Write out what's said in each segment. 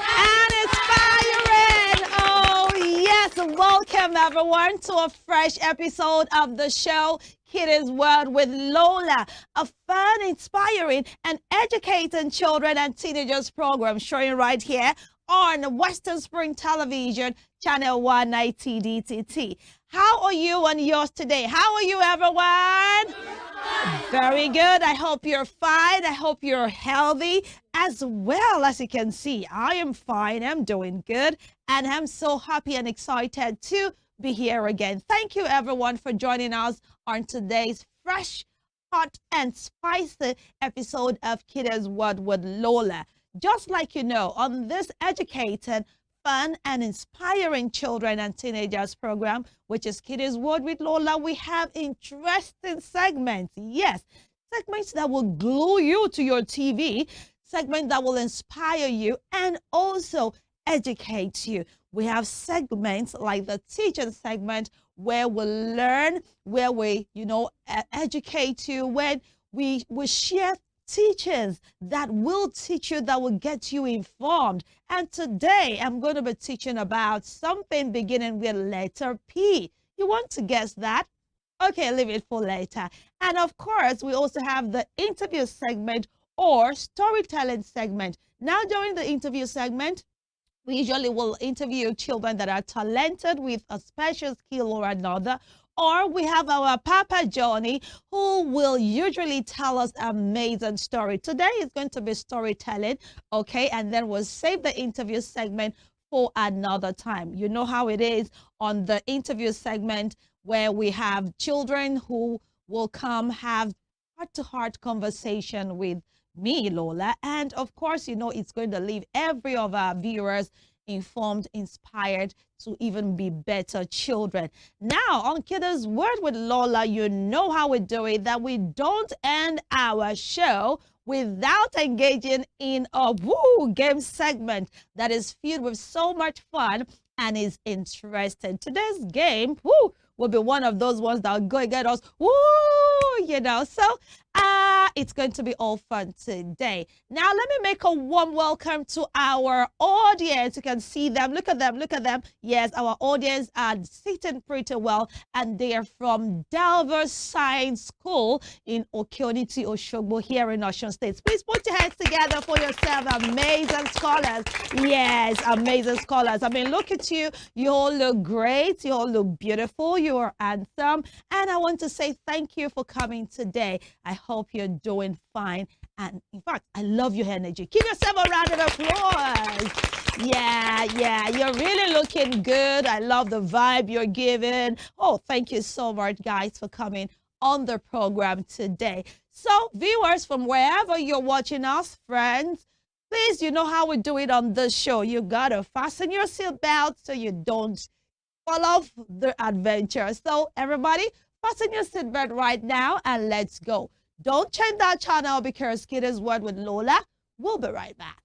and inspiring. Oh, yes. Welcome, everyone, to a fresh episode of the show, Kiddies World with Lola, a fun, inspiring, and educating children and teenagers program showing right here on Western Spring Television, Channel 190 DTT. How are you and yours today? How are you, everyone? Very good. I hope you're fine. I hope you're healthy as well. As you can see, I am fine. I'm doing good. And I'm so happy and excited to be here again. Thank you, everyone, for joining us on today's fresh, hot, and spicy episode of Kiddies World with Lola. Just like you know, on this educated, fun, and inspiring children and teenagers program, which is Kiddies World with Lola, we have interesting segments. Yes, segments that will glue you to your TV, segments that will inspire you and also educate you. We have segments like the teaching segment where we learn, where we, educate you, when we share teachers that will teach you, that will get you informed. And today I'm going to be teaching about something beginning with letter P. You want to guess that? Okay, leave it for later. And of course, we also have the interview segment or storytelling segment. Now, during the interview segment, we usually will interview children that are talented with a special skill or another. Or we have our Papa Johnny, who will usually tell us an amazing story. Today is going to be storytelling, okay? And then we'll save the interview segment for another time. You know how it is on the interview segment where we have children who will come have heart-to-heart conversation with me, Lola. And of course, it's going to leave every of our viewers informed, inspired to even be better children. Now, on Kiddies World with Lola, you know how we do it, that we don't end our show without engaging in a game segment that is filled with so much fun and is interesting. Today's game will be one of those ones that will go and get us so it's going to be all fun today. Now let me make a warm welcome to our audience. You can see them. Look at them. Look at them. Yes, our audience are sitting pretty well, and they are from Delver Science School in Okeoniti, Oshogbo here in Osun State. Please put your hands together for yourself. Amazing scholars. Yes, amazing scholars. I mean, look at you. You all look great. You all look beautiful. You are handsome. And I want to say thank you for coming today. I hope you're doing fine. And in fact, I love your energy. Give yourself a round of applause. Yeah, you're really looking good. I love the vibe you're giving. Oh, thank you so much, guys, for coming on the program today. So, viewers from wherever you're watching us, friends, please, you know how we do it on this show. You gotta fasten your seatbelt so you don't fall off the adventure. So, everybody, fasten your seatbelt right now and let's go. Don't change that channel because Kiddies World with Lola. We'll be right back.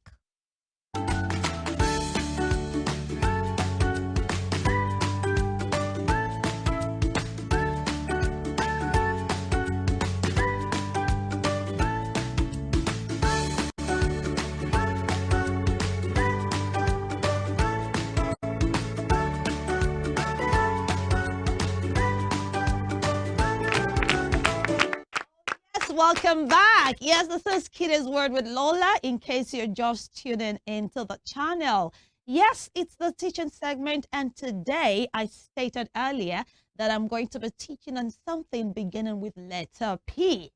Welcome back. Yes, this is Kiddies World with Lola, in case you're just tuning into the channel. Yes, it's the teaching segment, and today I stated earlier that I'm going to be teaching on something beginning with letter P.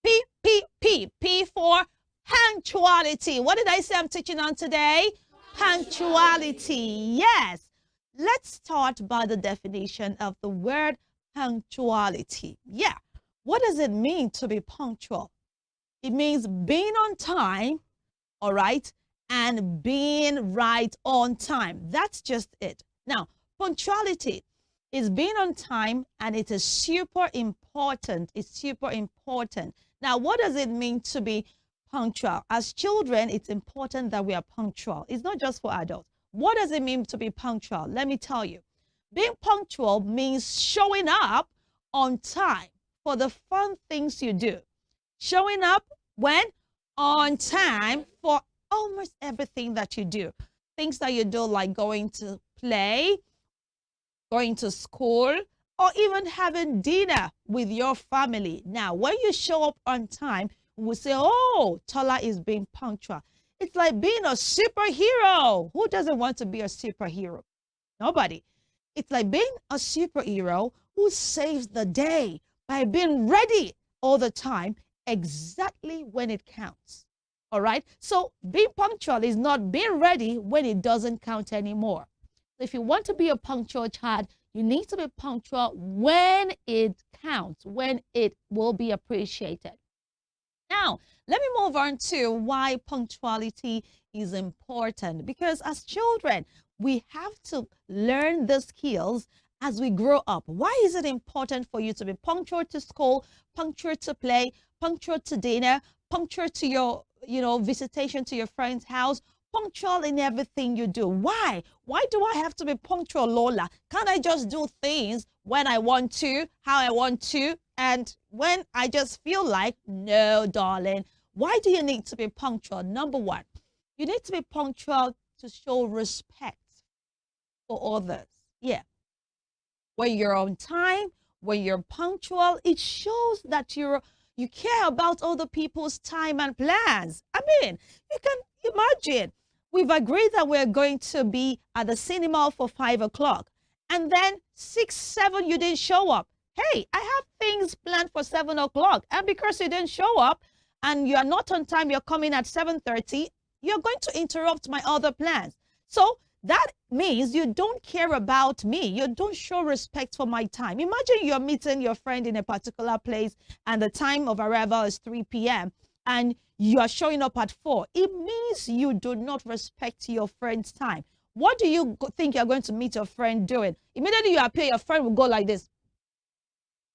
P for punctuality. What did I say I'm teaching on today? Punctuality. Yes. Let's start by the definition of the word punctuality. Yeah. What does it mean to be punctual? It means being on time, all right, and being right on time. That's just it. Now, punctuality is being on time, and it is super important. It's super important. Now, what does it mean to be punctual? As children, it's important that we are punctual. It's not just for adults. What does it mean to be punctual? Let me tell you. Being punctual means showing up on time for the fun things you do. Showing up when? On time for almost everything that you do. things that you do, like going to play, going to school, or even having dinner with your family. Now, when you show up on time, we say, oh, Tola is being punctual. It's like being a superhero. Who doesn't want to be a superhero? Nobody. It's like being a superhero who saves the day by being ready all the time, exactly when it counts. All right? So being punctual is not being ready when it doesn't count anymore. So if you want to be a punctual child, you need to be punctual when it counts, when it will be appreciated. Now, let me move on to why punctuality is important. Because as children, we have to learn the skills as we grow up. Why is it important for you to be punctual to school, punctual to play, punctual to dinner, punctual to your, visitation to your friend's house, punctual in everything you do? Why? Why do I have to be punctual, Lola? Can't I just do things when I want to, how I want to, and when I just feel like? No, darling. Why do you need to be punctual? Number one, you need to be punctual to show respect for others. Yeah. When you're on time, when you're punctual, it shows that you care about other people's time and plans. I mean, you can imagine we've agreed that we're going to be at the cinema for 5 o'clock, and then 6, 7, you didn't show up. Hey, I have things planned for 7 o'clock, and because you didn't show up and you're not on time, you're coming at 7:30, you're going to interrupt my other plans. So that means you don't care about me. You don't show respect for my time. Imagine you're meeting your friend in a particular place and the time of arrival is 3 p.m. and you are showing up at 4. It means you do not respect your friend's time. What do you think you're going to meet your friend doing? Immediately you appear, your friend will go like this.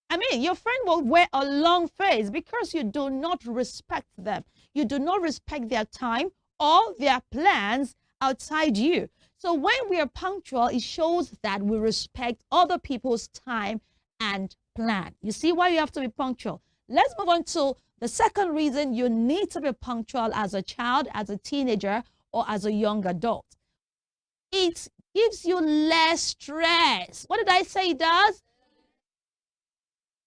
I mean, your friend will wear a long face because you do not respect them. You do not respect their time or their plans outside you. So when we are punctual, it shows that we respect other people's time and plan. You see why you have to be punctual. Let's move on to the second reason you need to be punctual as a child, as a teenager, or as a young adult. It gives you less stress. What did I say it does?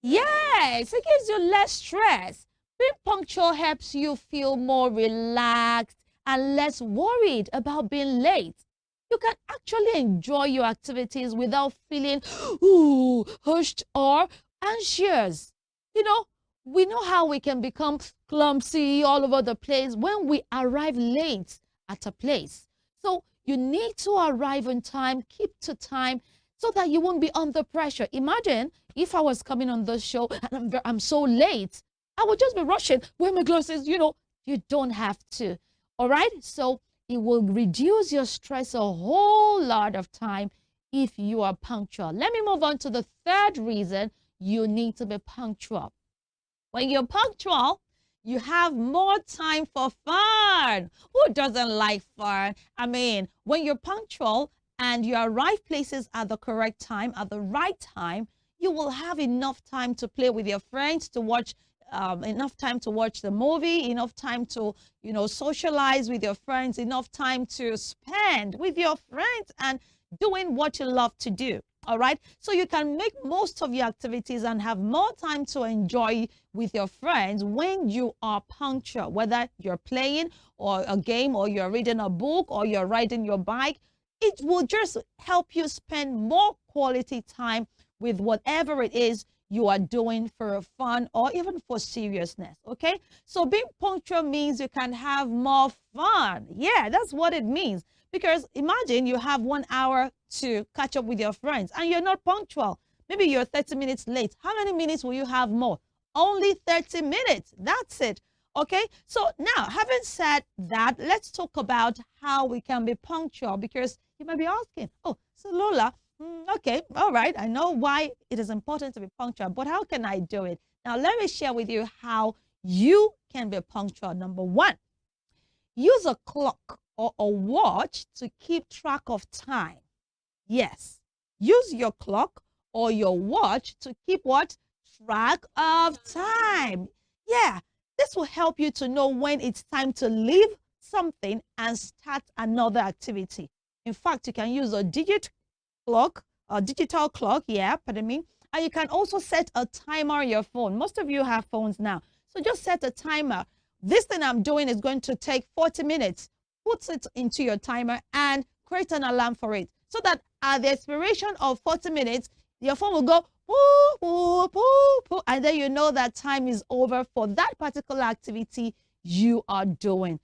Yes, it gives you less stress. Being punctual helps you feel more relaxed and less worried about being late. You can actually enjoy your activities without feeling hushed or anxious. We know how we can become clumsy all over the place when we arrive late at a place. So you need to arrive on time, keep to time, so that you won't be under pressure. Imagine if I was coming on the show and I'm so late, I would just be rushing. Where my glasses? You don't have to. All right? So it will reduce your stress a whole lot of time if you are punctual. Let me move on to the third reason you need to be punctual. When you're punctual, you have more time for fun. Who doesn't like fun? I mean, when you're punctual and you arrive places at the correct time, at the right time, you will have enough time to play with your friends, to watch enough time to watch the movie, enough time to, socialize with your friends, enough time to spend with your friends and doing what you love to do. All right. So you can make most of your activities and have more time to enjoy with your friends when you are punctual, whether you're playing or a game or you're reading a book or you're riding your bike. It will just help you spend more quality time with whatever it is you are doing for fun or even for seriousness. Okay. So being punctual means you can have more fun. Yeah, that's what it means. Because imagine you have 1 hour to catch up with your friends and you're not punctual. Maybe you're 30 minutes late. How many minutes will you have more? Only 30 minutes. That's it. Okay. So now, having said that, let's talk about how we can be punctual, because you might be asking, oh, so Lola, okay, all right, I know why it is important to be punctual, but how can I do it? Now, let me share with you how you can be punctual. Number one, use a clock or a watch to keep track of time. Yes, use your clock or your watch to keep what? Track of time. Yeah, this will help you to know when it's time to leave something and start another activity. In fact, you can use a digital clock, yeah, pardon me. And you can also set a timer on your phone. Most of you have phones now. So just set a timer. This thing I'm doing is going to take 40 minutes. Put it into your timer and create an alarm for it. So that at the expiration of 40 minutes, your phone will go, poo, poo, poo, poo, and then you know that time is over for that particular activity you are doing.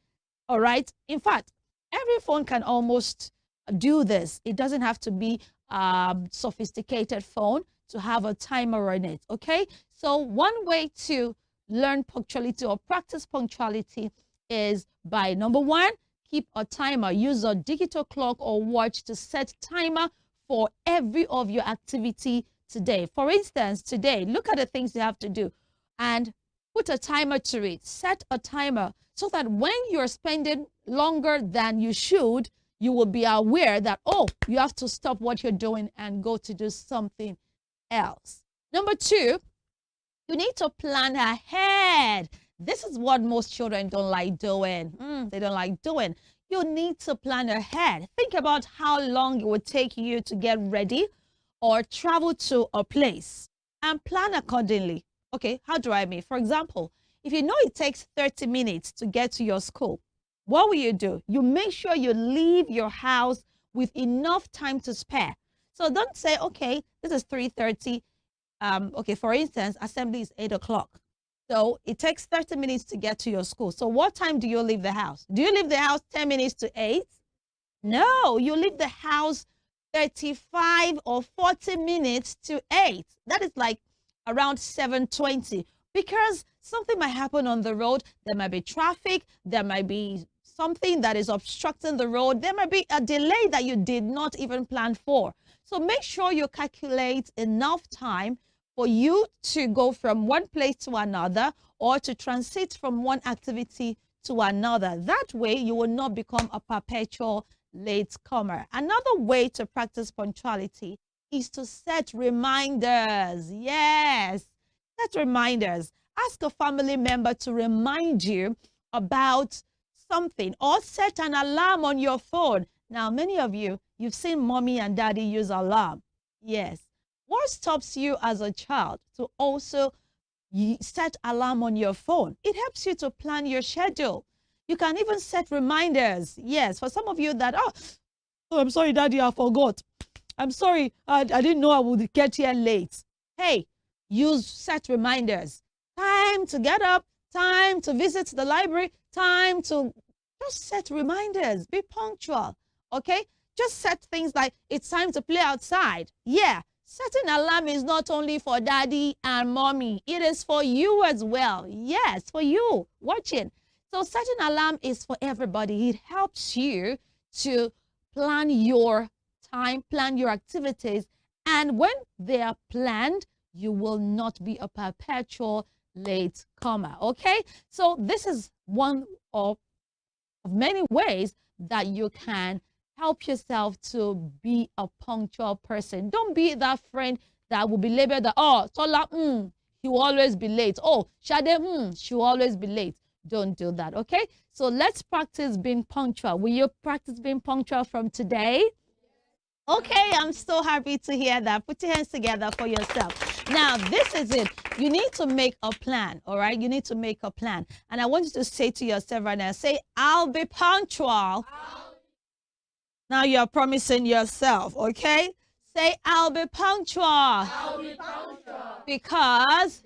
All right. In fact, every phone can almost do this. It doesn't have to be a sophisticated phone to have a timer on it. Okay. So one way to learn punctuality or practice punctuality is by, number one, keep a timer. Use a digital clock or watch to set timer for every of your activity today. For instance, today, look at the things you have to do and put a timer to it. Set a timer so that when you're spending longer than you should, you will be aware that, oh, you have to stop what you're doing and go to do something else. Number two, you need to plan ahead. This is what most children don't like doing. They don't like doing. You need to plan ahead. Think about how long it would take you to get ready or travel to a place and plan accordingly. Okay, how do I mean? For example, if you know it takes 30 minutes to get to your school, what will you do? You make sure you leave your house with enough time to spare. So don't say, okay, this is 3:30. Okay, for instance, assembly is 8 o'clock. So it takes 30 minutes to get to your school. So what time do you leave the house? Do you leave the house 10 minutes to 8? No, you leave the house 35 or 40 minutes to 8. That is like around 7:20, because something might happen on the road. There might be traffic. There might be something that is obstructing the road. There might be a delay that you did not even plan for. So make sure you calculate enough time for you to go from one place to another or to transit from one activity to another. That way, you will not become a perpetual latecomer. Another way to practice punctuality is to set reminders. Yes, set reminders. Ask a family member to remind you about something or set an alarm on your phone. Now, many of you, you've seen mommy and daddy use alarm. Yes. What stops you as a child to also set alarm on your phone? It helps you to plan your schedule. You can even set reminders. Yes, for some of you that, oh, I'm sorry, daddy, I forgot. I'm sorry, I didn't know I would get here late. Hey, use set reminders. Time to get up, time to visit the library, time to just set reminders. Be punctual, okay? Just set things like it's time to play outside. Yeah. Setting alarm is not only for daddy and mommy. It is for you as well. Yes, for you watching. So setting alarm is for everybody. It helps you to plan your time, plan your activities. And when they are planned, you will not be a perpetual latecomer. Okay? So this is one of many ways that you can help yourself to be a punctual person. Don't be that friend that will be labeled that, oh, Tola, he will always be late. Oh, Shade, she will always be late. Don't do that, okay? So let's practice being punctual. Will you practice being punctual from today? Okay, I'm so happy to hear that. Put your hands together for yourself. Now, this is it. You need to make a plan, all right? You need to make a plan. And I want you to say to yourself right now, say, I'll be punctual. Now you're promising yourself, okay? Say, I'll be punctual. I'll be punctual. Because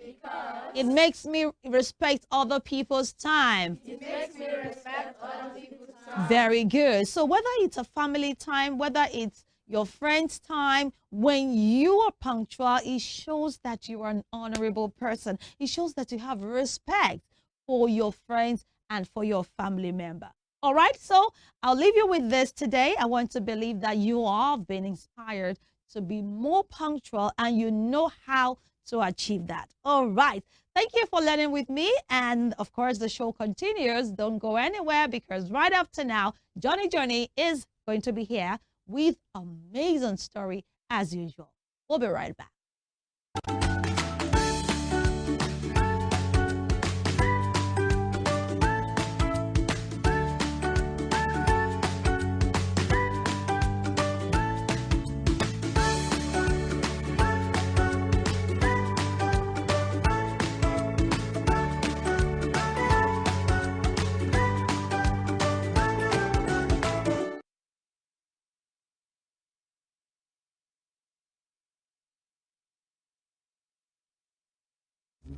it makes me respect other people's time. It makes me respect other people's time. Very good. So whether it's a family time, whether it's your friend's time, when you are punctual, it shows that you are an honorable person. It shows that you have respect for your friends and for your family member. All right, so I'll leave you with this today. I want to believe that you have been inspired to be more punctual and you know how to achieve that. All right, thank you for learning with me. And of course, the show continues. Don't go anywhere, because right after now, Johnny is going to be here with an amazing story as usual. We'll be right back.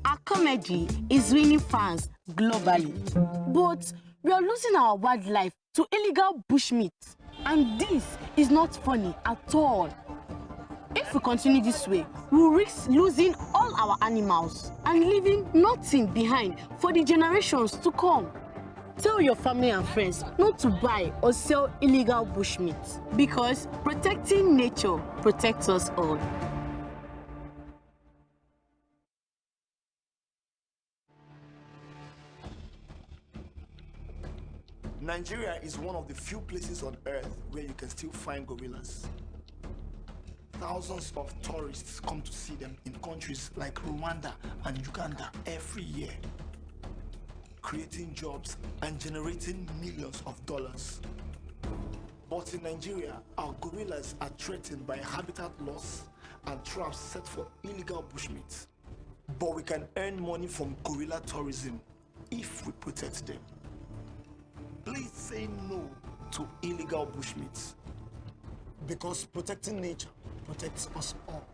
Our comedy is winning fans globally, but we are losing our wildlife to illegal bushmeat. And this is not funny at all. If we continue this way, we'll risk losing all our animals and leaving nothing behind for the generations to come. Tell your family and friends not to buy or sell illegal bushmeat, because protecting nature protects us all. Nigeria is one of the few places on earth where you can still find gorillas. Thousands of tourists come to see them in countries like Rwanda and Uganda every year, creating jobs and generating millions of dollars. But in Nigeria, our gorillas are threatened by habitat loss and traps set for illegal bushmeat. But we can earn money from gorilla tourism if we protect them. Please say no to illegal bushmeat, because protecting nature protects us all.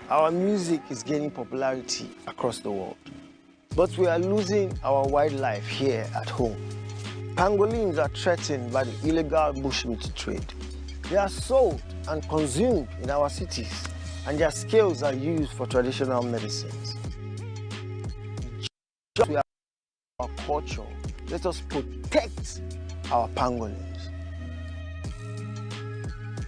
Our music is gaining popularity across the world, but we are losing our wildlife here at home. Pangolins are threatened by the illegal bushmeat trade. They are sold and consumed in our cities, and their scales are used for traditional medicines. Just we have our culture, let us protect our pangolins.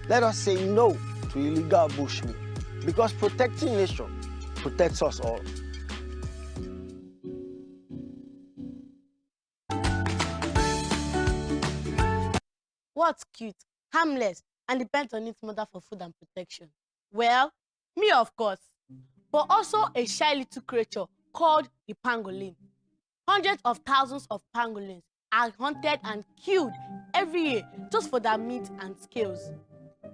Let us say no to illegal bushmeat, because protecting nature protects us all. What's cute, harmless, and depends on its mother for food and protection? Well, me of course, but also a shy little creature called the pangolin. Hundreds of thousands of pangolins are hunted and killed every year just for their meat and scales.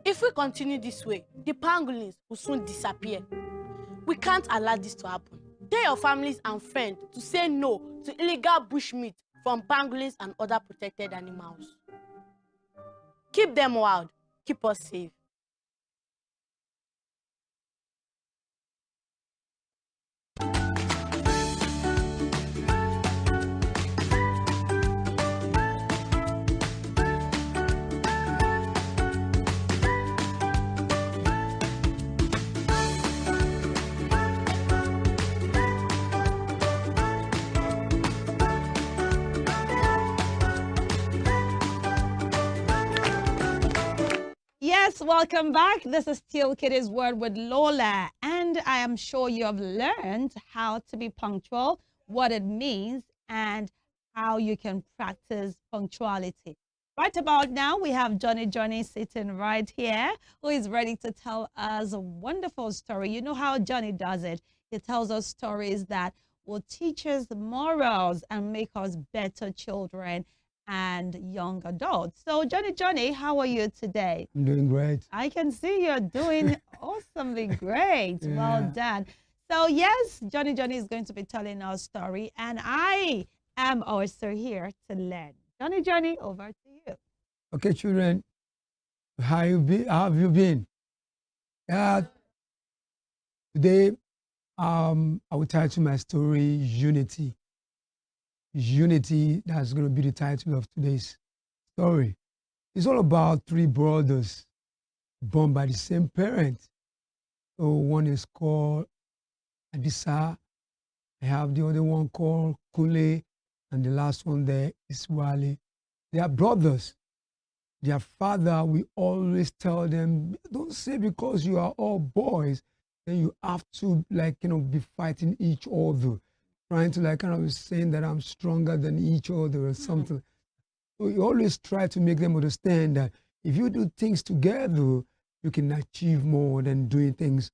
If we continue this way, the pangolins will soon disappear. We can't allow this to happen. Tell your families and friends to say no to illegal bushmeat from pangolins and other protected animals. Keep them wild, keep us safe. Yes, welcome back. This is still Kiddies World with Lola, and I am sure you have learned how to be punctual, what it means, and how you can practice punctuality. Right about now, we have Johnny sitting right here, who is ready to tell us a wonderful story. You know how Johnny does it. He tells us stories that will teach us morals and make us better children and young adults. So Johnny, how are you today? I'm doing great. I can see you're doing awesomely great. Yeah. Well done. So yes, Johnny is going to be telling our story, and I am also here to learn. Johnny, over to you. Okay, children, how have you been? Today, I will title my story Unity. Unity, that's going to be the title of today's story. It's all about three brothers born by the same parent. So one is called Adisa, I have the other one called Kule, and the last one there is Wale. They are brothers. Their father, we always tell them, don't say because you are all boys, then you have to be fighting each other, trying to saying that I'm stronger than each other or something. So you always try to make them understand that if you do things together, you can achieve more than doing things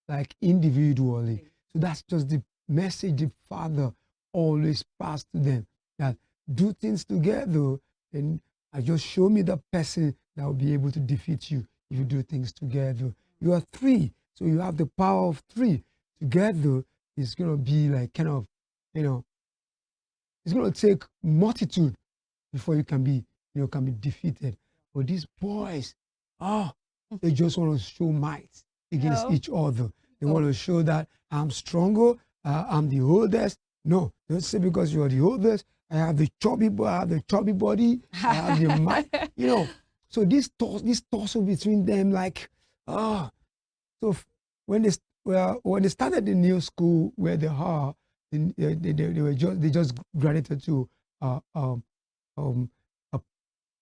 like individually. So that's just the message the father always passed to them, that do things together, and just show me the person that will be able to defeat you if you do things together. You are three, so you have the power of three. Together, it's going to be it's going to take multitude before you can be defeated. But these boys, They just want to show might against No. each other. They want to show that I'm stronger, I'm the oldest. No, don't say because you're the oldest, I have the chubby body, I have the might. You know, so this tussle between them, like, so when they started the new school where they are, they just graduated to um,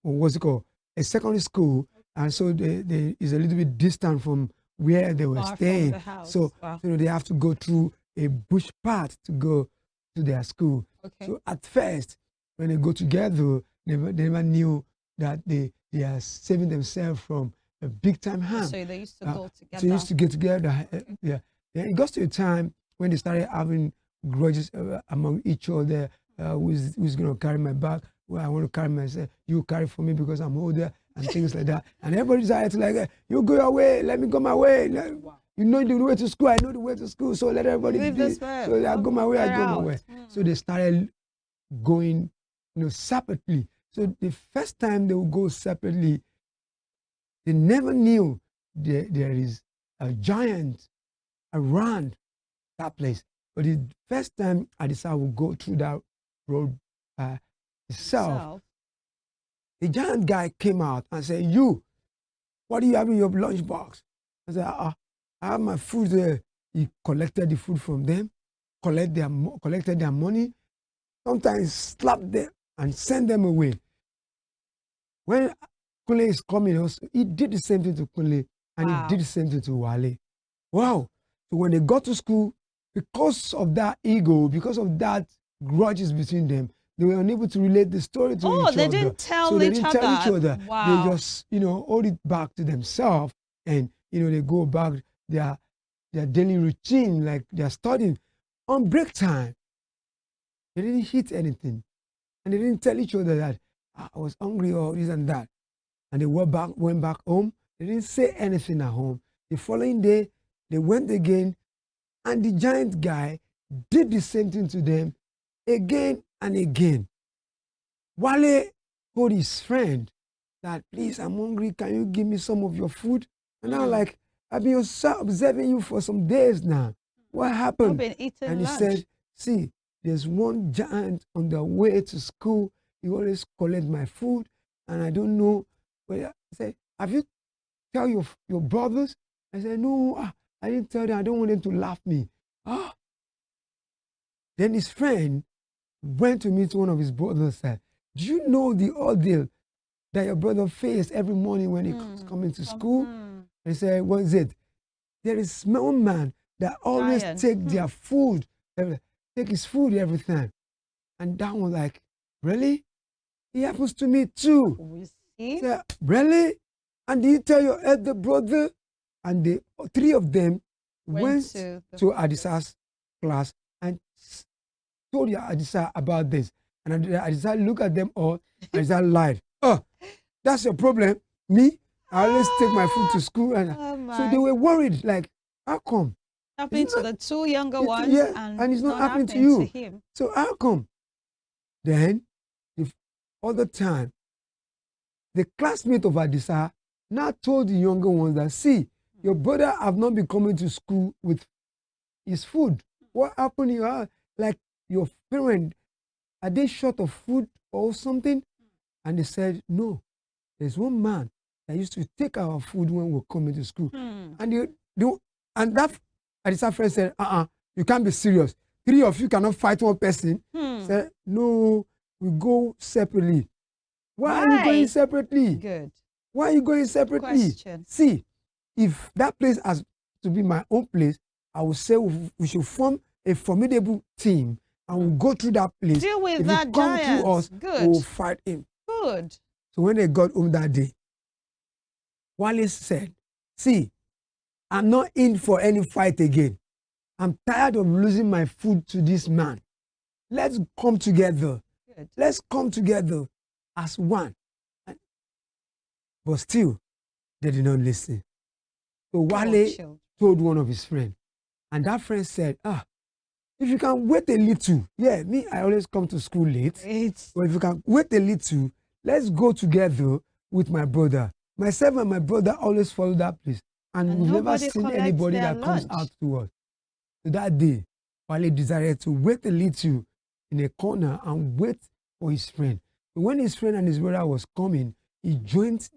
what's it called, a secondary school, and so they is a little bit distant from where they were Far from staying. the house. So Wow. they have to go through a bush path to go to their school. Okay. So at first, when they go together, they never knew that they are saving themselves from a big time harm. So they used to go together. So they used to get together. Yeah. Then it got to a time when they started having grudges among each other. Who's going to carry my bag? Well, I want to carry myself. You carry for me because I'm older and things like that. And everybody decided to like, you go your way, let me go my way. Wow. You know the way to school, I know the way to school, so let everybody Leave be. this way. So I go my way, I Get go my out. way. So they started going, separately. So the first time they would go separately, they never knew there is a giant around that place. But the first time I decided I would go through that road itself, the giant guy came out and said, "You, what do you have in your lunchbox?" I said, I have my food there. He collected the food from them, collected their money, sometimes slapped them and sent them away. When Kunle is coming, also, he did the same thing to Kunle, and Wow. he did the same thing to Wale. Wow. So when they got to school, because of that ego, because of that grudges between them, they were unable to relate the story to each other. Oh, they didn't tell so they each didn't tell each other. other. Wow. They just, hold it back to themselves, and they go back their daily routine, like they're studying. On break time, they didn't hit anything, and they didn't tell each other that I was hungry or this and that. And they went back home. They didn't say anything at home. The following day, they went again, and the giant guy did the same thing to them again and again. Wale told his friend that, "Please, I'm hungry. Can you give me some of your food?" And I'm like, "I've been observing you for some days now. What happened?" I've been eating And he lunch. said, "See, there's one giant on the way to school. He always collects my food, and I don't know." But I said, "Have you tell your brothers?" I said, "No, I didn't tell them. I don't want them to laugh me." Then his friend went to meet one of his brothers and said, "Do you know the ordeal that your brother faced every morning when he's coming to school?" And he said, "What is it?" "There is one man that always Giant. take their food, take his food every time." And that was like, "Really? It happens to me too." We He see. said, "Really? And did you tell your elder brother?" And the three of them went to to Adisa's class and told Adisa about this. And Adisa looked at them all, and Adisa lied. "Oh, that's your problem. Me, I always take my food to school." And Oh so my. they were worried, like, how come? Happening It's to not- the two younger It's- ones, yeah, and and it's not happening to happening you. him. So how come? Then, the other time, the classmate of Adisa now told the younger ones that, "See, your brother have not been coming to school with his food. What happened here? Like, your parents, are they short of food or something?" And they said, "No, there's one man that used to take our food when we're coming to school." And and that Adisa friend said, "You can't be serious. Three of you cannot fight one person." Said, "No, we go separately." Why are you Why? going separately? Good. Why are you going separately? Question. See, if that place has to be my own place, I would say we should form a formidable team and we'll go through that place. Deal with if that he come giant. to us, Good. we'll fight him. Good. So when they got home that day, Wale said, "See, I'm not in for any fight again. I'm tired of losing my food to this man. Let's come together. Good. Let's come together as one." But still, they did not listen. So Wale children. told one of his friends, and that friend said, "If you can wait a little, yeah, me, I always come to school late. It's But if you can wait a little, let's go together with my brother. Myself and my brother always follow that place. And we've never nobody seen collects anybody their that comes lunch. out to us. So that day, Wale decided to wait a little in a corner and wait for his friend. So when his friend and his brother was coming, he joined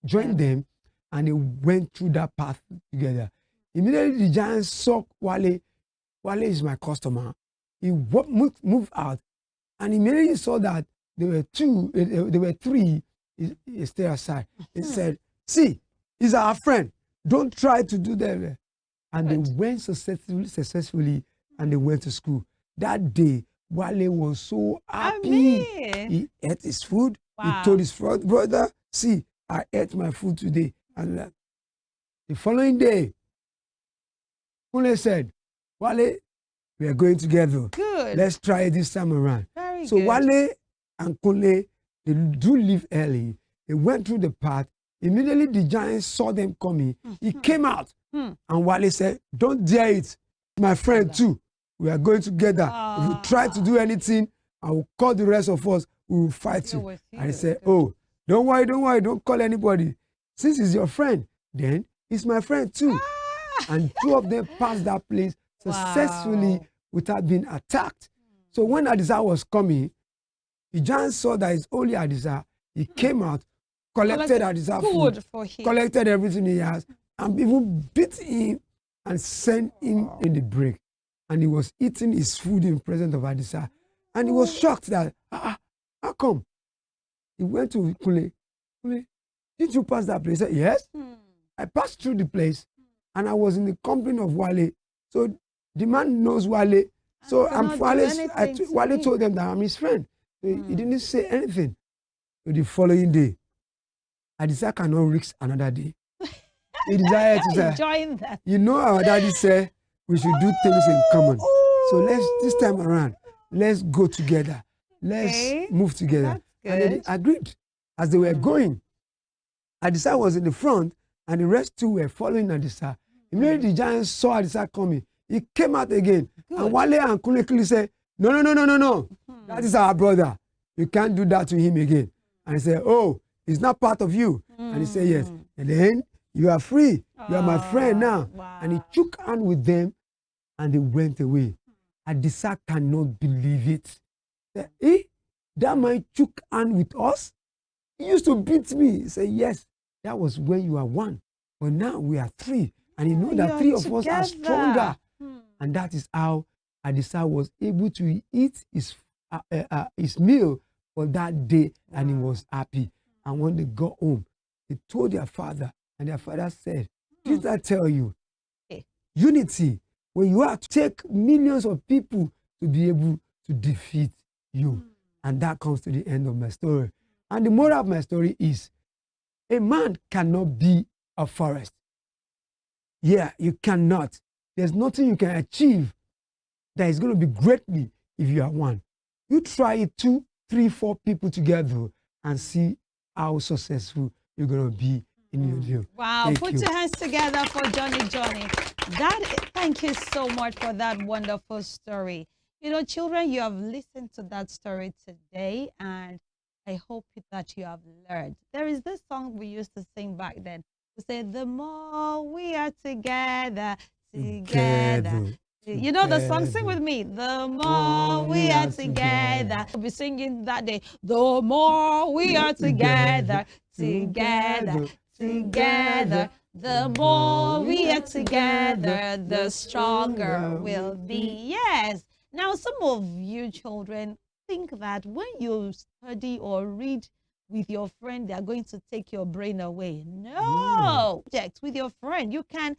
them, and they went through that path together. Immediately, the giant saw Wale. Wale is my customer. He moved out, and immediately saw that there were three. He stayed aside. He said, "See, he's our friend. Don't try to do that." And they went successfully, and they went to school. That day, Wale was so happy. He ate his food. Wow. He told his brother, "See, I ate my food today." And the following day, Kule said, "Wale, we are going together. Good. Let's try it this time around." Very So good. Wale and Kule, they do leave early. They went through the path. Immediately, the giant saw them coming. He came out, and Wale said, "Don't dare it. My friend too. We are going together. If you try to do anything, I will call the rest of us. We will fight you." And he said, "Oh, don't worry. Don't call anybody. Since he's your friend, then he's my friend too." And two of them passed that place successfully without being attacked. So when Adisa was coming, the giant saw that it's only Adisa. He came out, collected Adisa food for him. collected everything he has, and even beat him and sent him in the break. And he was eating his food in presence of Adisa. And he was shocked that, how come? He went to Kule. "Kule, did you pass that place?" He said, "Yes. I passed through the place, and I was in the company of Wale. So the man knows Wale. So Wale told them that I'm his friend." So he didn't say anything. So the following day, Adisa cannot risk another day. He decided to say, Join that. "You know, our daddy said we should do things in common. So this time around, let's go together. Let's move together." That's And they agreed. As they were going, Adisa was in the front, and the rest two were following Adisa. Immediately, the giant saw Adisa coming. He came out again. And Wale and Kule said, No. That is our brother. You can't do that to him again." And he said, "Oh, he's not part of you." And he said, "Yes." And then, "You are free. You are my friend now." Wow. And he shook hands with them, and they went away. Adisa cannot believe it. That man shook hands with us? He used to beat me. He said, "Yes, that was when you are one. But now we are three. And you know that three of us are stronger." And that is how Adisa was able to eat his meal for that day, and he was happy. And when they got home, they told their father, and their father said, "Did I tell you? Unity, when you have to take millions of people to be able to defeat you." And that comes to the end of my story. And the moral of my story is, a man cannot be a forest. Yeah, you cannot. There's nothing you can achieve that is going to be greatly if you are one. You try it 2, 3, 4 people together and see how successful you're going to be in your deal. Wow, Thank put you. your hands together for Johnny. Thank you so much for that wonderful story. You know, children, you have listened to that story today, and I hope that you have learned. There is this song we used to sing back then. We say, "The more we are together. You know the song, sing with me. "The more we are together." We'll be singing that day. "The more we are together. The more we are together, the stronger we'll be." Yes. Now, some of you children think that when you study or read with your friend, they are going to take your brain away. No. With your friend, you can,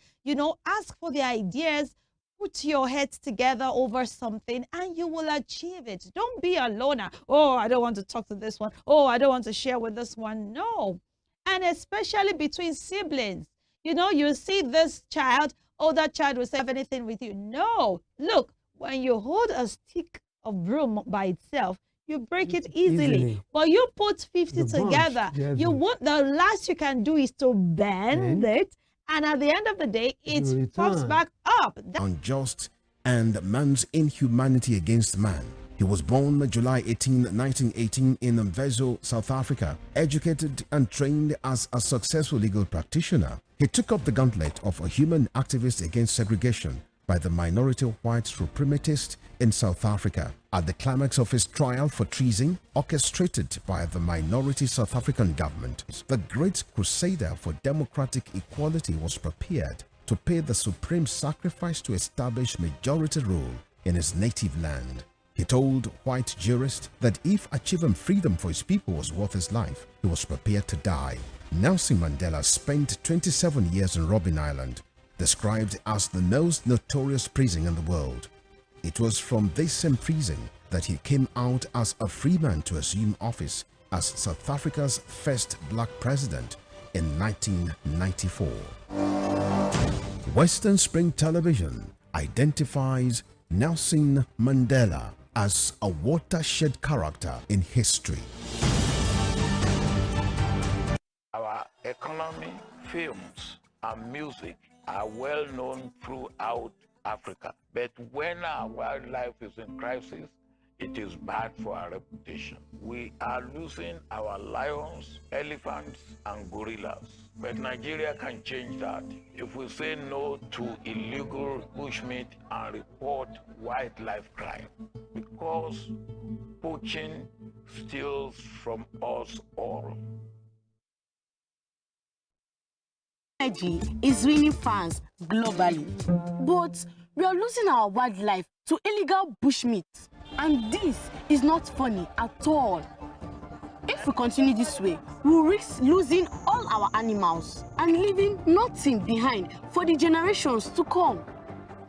ask for the ideas, put your heads together over something, and you will achieve it. Don't be a loner. "Oh, I don't want to talk to this one. Oh, I don't want to share with this one." No. And especially between siblings. You see this child, older child will say, "Have anything with you." No. Look, when you hold a stick of broom by itself, you break it easily. But you put 50 together. The last you can do is to bend it. And at the end of the day, it pops back up. Unjust and man's inhumanity against man He was born July 18, 1918 in Mvezo, South Africa. Educated and trained as a successful legal practitioner, he took up the gauntlet of a human activist against segregation by the minority white supremacist in South Africa. At the climax of his trial for treason, orchestrated by the minority South African government, the great crusader for democratic equality was prepared to pay the supreme sacrifice to establish majority rule in his native land. He told white jurists that if achieving freedom for his people was worth his life, he was prepared to die. Nelson Mandela spent 27 years in Robben Island, described as the most notorious prison in the world. It was from this same prison that he came out as a free man to assume office as South Africa's first black president in 1994. Western Spring Television identifies Nelson Mandela as a watershed character in history. Our economy, films, and music are well known throughout Africa. But when our wildlife is in crisis, it is bad for our reputation. We are losing our lions, elephants, and gorillas. But Nigeria can change that if we say no to illegal bushmeat and report wildlife crime. Because poaching steals from us all. Technology is winning fans globally, but we are losing our wildlife to illegal bushmeat, and this is not funny at all. If we continue this way, we will risk losing all our animals and leaving nothing behind for the generations to come.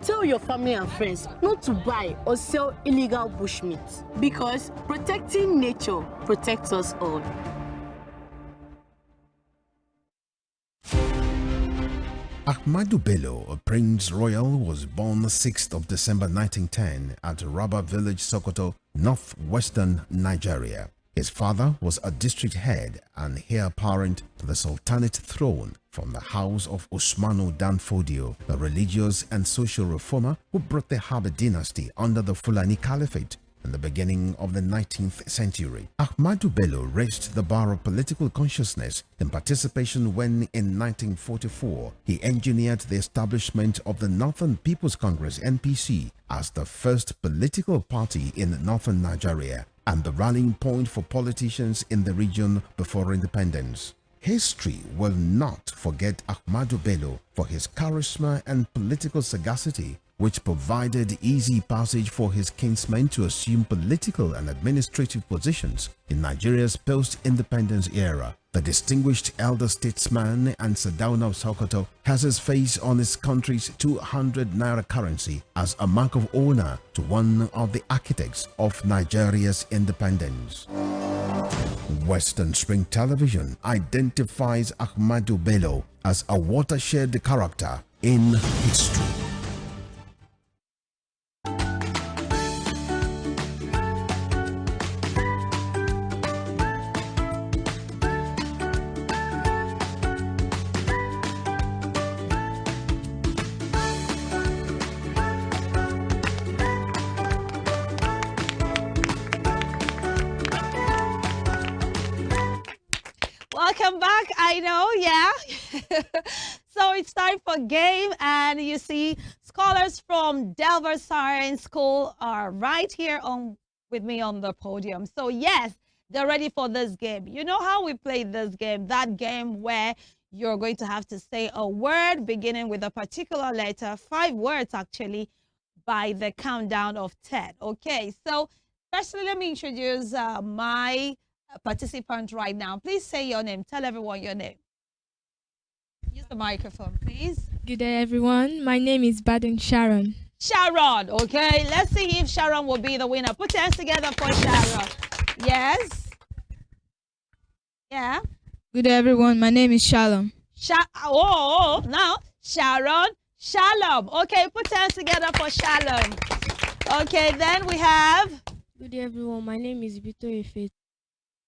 Tell your family and friends not to buy or sell illegal bushmeat, because protecting nature protects us all. Ahmadu Bello, a Prince Royal, was born 6th of December 1910 at Raba Village, Sokoto, northwestern Nigeria. His father was a district head and heir apparent to the Sultanate throne from the house of Usmanu Danfodio, a religious and social reformer who brought the Habib dynasty under the Fulani Caliphate in the beginning of the 19th century. Ahmadu Bello raised the bar of political consciousness in participation when, in 1944, he engineered the establishment of the Northern People's Congress (NPC) as the first political party in northern Nigeria and the rallying point for politicians in the region before independence. History will not forget Ahmadu Bello for his charisma and political sagacity, which provided easy passage for his kinsmen to assume political and administrative positions in Nigeria's post-independence era. The distinguished elder statesman and Sardauna of Sokoto has his face on his country's 200 naira currency as a mark of honor to one of the architects of Nigeria's independence. Western Spring Television identifies Ahmadu Bello as a watershed character in history. Welcome back. I know, yeah. So it's time for game, and you see scholars from Delver Science School are right here with me on the podium. So yes, they're ready for this game. You know how we play this game, that game where you're going to have to say a word beginning with a particular letter, 5 words actually, by the countdown of 10. Okay, so firstly, let me introduce my participant right now. Please say your name. Tell everyone your name. Use the microphone, please. Good day, everyone. My name is Baden Sharon. Sharon, okay. Let's see if Sharon will be the winner. Put your hands together for Sharon. Yes. Yeah. Good day, everyone. My name is Shalom. Now, Sharon, Shalom. Okay, put your hands together for Shalom. Okay, then we have... Good day, everyone. My name is Victoria Faith.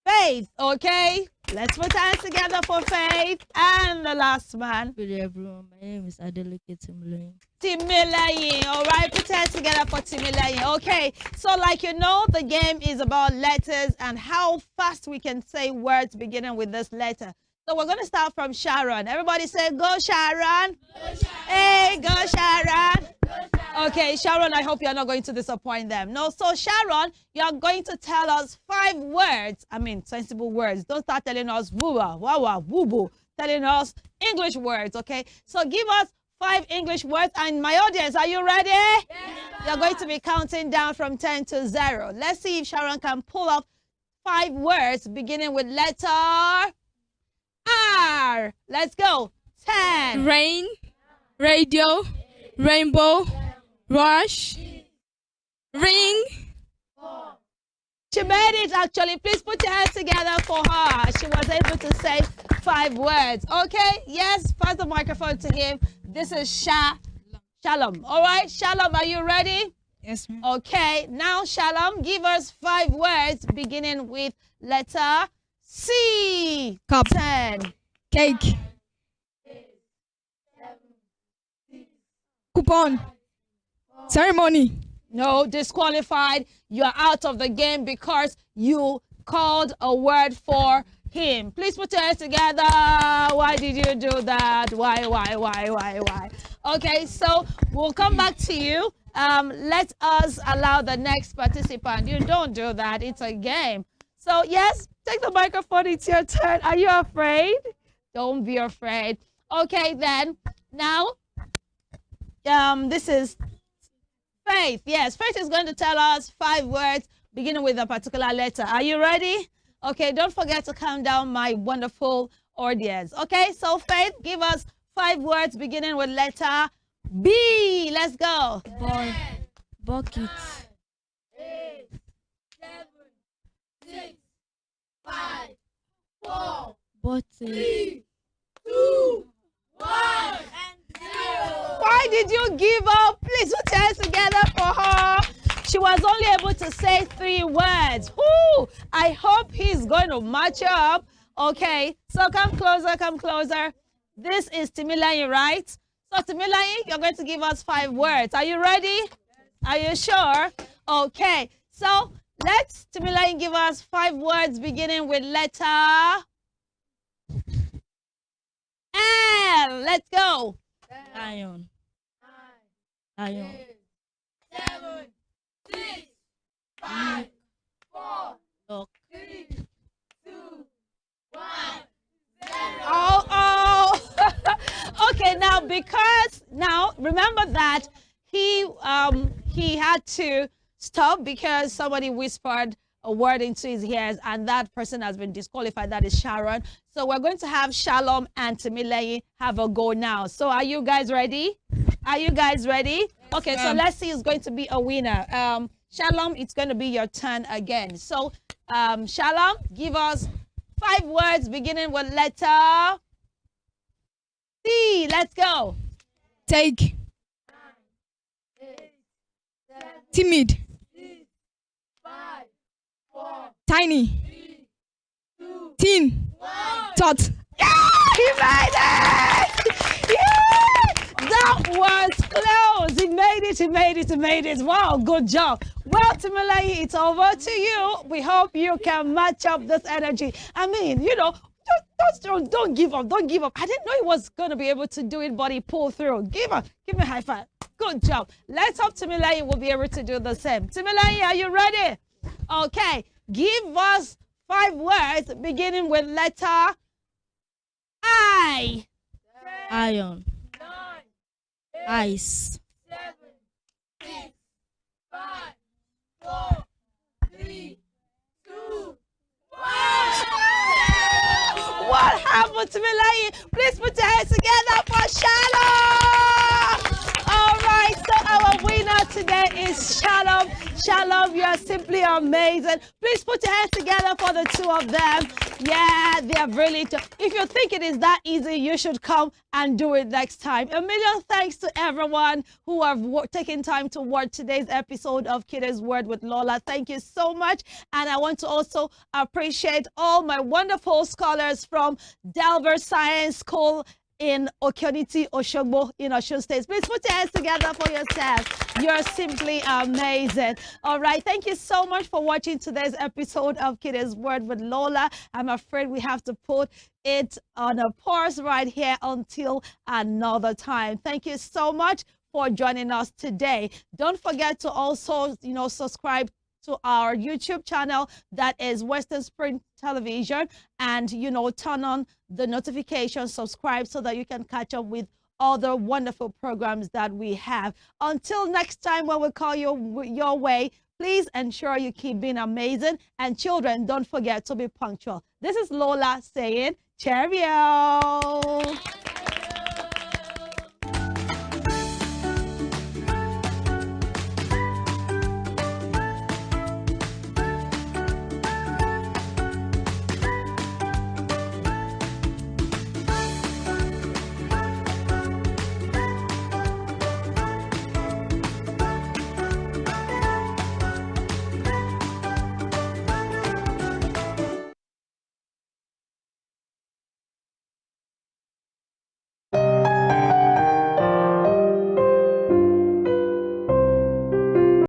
Faith, okay. Let's put hands together for Faith. And the last man. Good day, everyone. My name is Adeleke Timileyin. Timileyin. All right, put hands together for Timileyin. Okay, so like you know, the game is about letters and how fast we can say words beginning with this letter. So we're going to start from Sharon. Everybody say, go Sharon. Go Sharon. Hey, go Sharon. Go Sharon. Okay, Sharon, I hope you're not going to disappoint them. No, so Sharon, you're going to tell us 5 words. I mean, sensible words. Don't start telling us woo-wah, wah-wah, woo-boo. Telling us English words, okay? So give us 5 English words. And my audience, are you ready? Yes, you're going to be counting down from 10 to 0. Let's see if Sharon can pull up 5 words beginning with letter R. Let's go. 10. Rain, radio, rainbow, rush, ring. She made it actually. Please put your hands together for her. She was able to say 5 words. Okay? Yes, pass the microphone to him. This is Shalom. All right, Shalom, are you ready? Yes, ma'am. Okay, now Shalom, give us 5 words beginning with letter C. Cup. 10. Cake. Coupon. Ceremony. No, disqualified. You're out of the game because you called a word for him. Please put your hands together. Why did you do that? Why? Okay, so we'll come back to you. Let us allow the next participant. You don't do that. It's a game. So, yes, take the microphone. It's your turn. Are you afraid? Don't be afraid. Okay, then. Now, this is Faith. Yes, Faith is going to tell us 5 words beginning with a particular letter. Are you ready? Okay, don't forget to count down my wonderful audience. Okay, so Faith, give us 5 words beginning with letter B. Let's go. Ball. Bucket. 8, 7, 6, 5, 4, Bottle. 3, 2, 1, and 0. Why did you give up? Please put your hands together for her. She was only able to say 3 words. Woo! I hope he's going to match up. Okay, so come closer. This is Timileyin, right? So Timileyin, you're going to give us 5 words. Are you ready? Are you sure? Okay, so let's Timileyin give us 5 words beginning with letter L. Let's go. Lion. 9, Lion. 8, 7, 6, 5, 4, Dog. 3, 2, 1, 0. Oh. Okay, now remember that he had to stop because somebody whispered a word into his ears and that person has been disqualified. That is Sharon. So we're going to have Shalom and Timileyin have a go now. So are you guys ready? Are you guys ready? Okay, so let's see who's going to be a winner. Shalom, it's going to be your turn again. So Shalom, give us 5 words beginning with letter C. Let's go. Take. Timid. 5, 4, Tiny. 3, 2, Teen. 1. Tot. Yeah, he made it! Yeah! That was close. He made it. Wow, good job. Well, Timileyin, it's over to you. We hope you can match up this energy. I mean, you know, don't give up. Don't give up. I didn't know he was going to be able to do it, but he pulled through. Give me a high five. Good job. Let's hope Timileyin will be able to do the same. Timileyin, are you ready? Okay. Give us 5 words beginning with letter I. Iron. 9, Ice. 7, 6, 5, 4, 3, 2, 1. What happened to Timileyin? Please put your hands together for Shalom. All right, so our winner today is Shalom. Shalom, you are simply amazing. Please put your hands together for the two of them. Yeah, they are brilliant. If you think it is that easy, you should come and do it next time. A million thanks to everyone who have taken time to watch today's episode of Kiddies World with Lola. Thank you so much. And I want to also appreciate all my wonderful scholars from Delver Science School in Okioniti, Oshogbo in Osun State. Please put your hands together for yourself. You're simply amazing. All right. Thank you so much for watching today's episode of Kiddies World with Lola. I'm afraid we have to put it on a pause right here until another time. Thank you so much for joining us today. Don't forget to also, subscribe to our YouTube channel, that is Western Spring Television, and turn on the notification, subscribe so that you can catch up with other wonderful programs that we have. Until next time when we call you your way, please ensure you keep being amazing, and children, don't forget to be punctual. This is Lola saying cheerio.